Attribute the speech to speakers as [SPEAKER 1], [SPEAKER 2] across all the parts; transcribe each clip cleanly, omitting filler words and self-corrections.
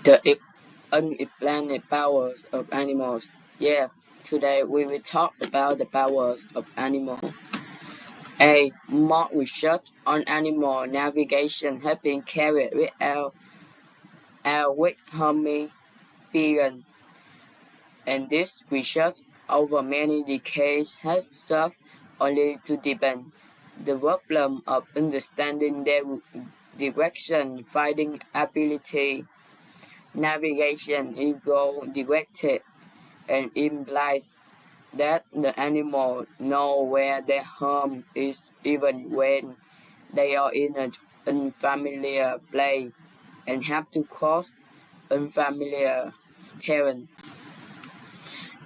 [SPEAKER 1] The unexplained powers of animals. Yeah, today we will talk about the powers of animals. More research on animal navigation has been carried out with hominid, and this research over many decades has served only to deepen the problem of understanding their direction, finding ability. Navigation is goal-directed and implies that the animals know where their home is even when they are in an unfamiliar place and have to cross unfamiliar terrain.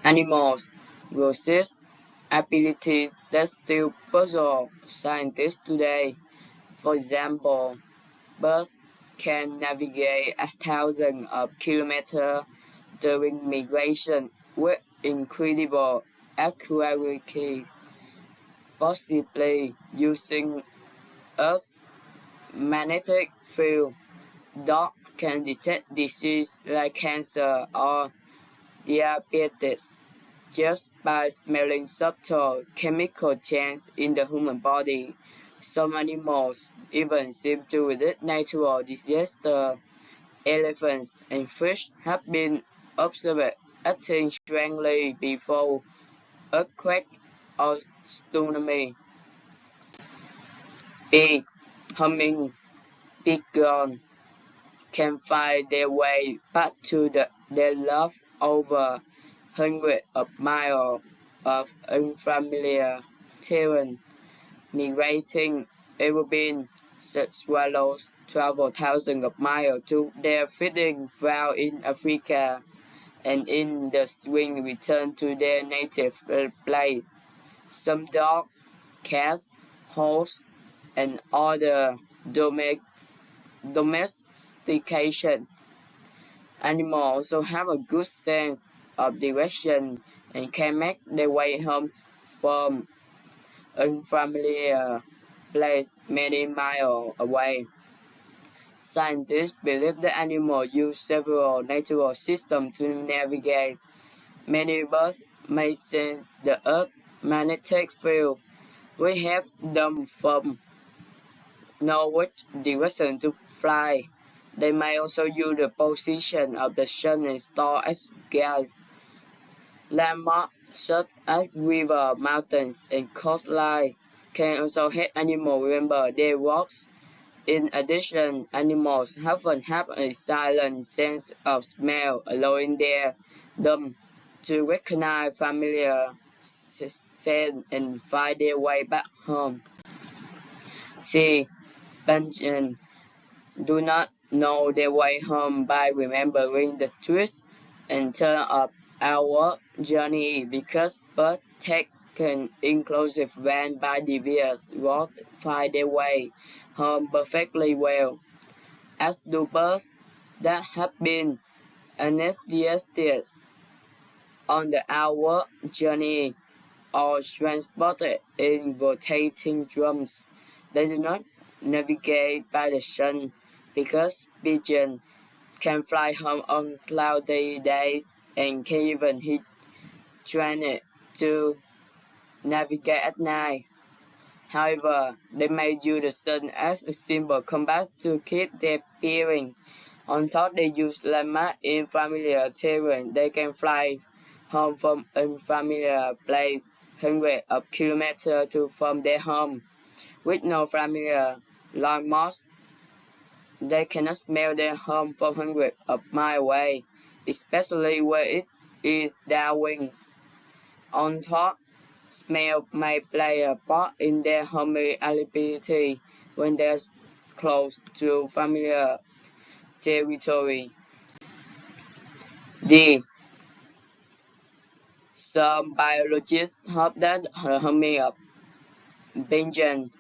[SPEAKER 1] Animals possess abilities that still puzzle scientists today. For example, birds can navigate thousands of kilometers during migration with incredible accuracy, possibly using Earth's magnetic field. Dogs can detect diseases like cancer or diabetes just by smelling subtle chemical changes in the human body. Some animals even seem to resist natural disasters. Elephants and fish have been observed acting strangely before earthquakes or tsunami. B. Humming pigeons can find their way back to their love over hundreds of miles of unfamiliar terrain. Migrating aerobies such swallows travel thousands of miles to their feeding ground in Africa and in the spring return to their native place. Some dogs, cats, horses, and other domestication animals also have a good sense of direction and can make their way home from unfamiliar place many miles away. Scientists believe the animals use several natural systems to navigate. Many birds may sense the Earth's magnetic field. We have them from know which direction to fly. They may also use the position of the sun and stars as guides. Landmarks such as rivers, mountains, and coastlines can also help animals remember their routes. In addition, animals often have a silent sense of smell, allowing them to recognize familiar scents and find their way back home. C. Penguins do not know their way home by remembering the twists and turns of our journey because birds taken inclusive van by devious routes find their way home perfectly well, as do birds that have been anesthetized on the hour journey or transported in rotating drums. They do not navigate by the sun because pigeons can fly home on cloudy days and can even be trained to navigate at night. However, they may use the sun as a simple compass to keep their bearing. On top, they use landmarks in familiar terrain. They can fly home from unfamiliar place hundreds of kilometers from their home. With no familiar landmarks, they cannot smell their home from hundreds of miles away, especially where it is downwind. On top, smell may play a part in their homing ability when they're close to familiar territory. D. Some biologists hope that the humming of pigeons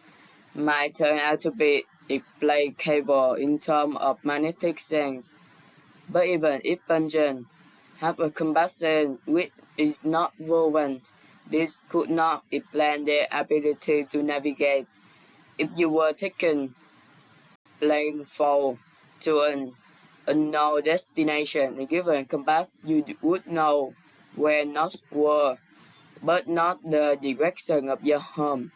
[SPEAKER 1] might turn out to be applicable in terms of magnetic sense. But even if pigeons have a combustion which is not woven, this could not explain their ability to navigate. If you were taken blindfold to an unknown destination. Given a compass, you would know where north were, but not the direction of your home.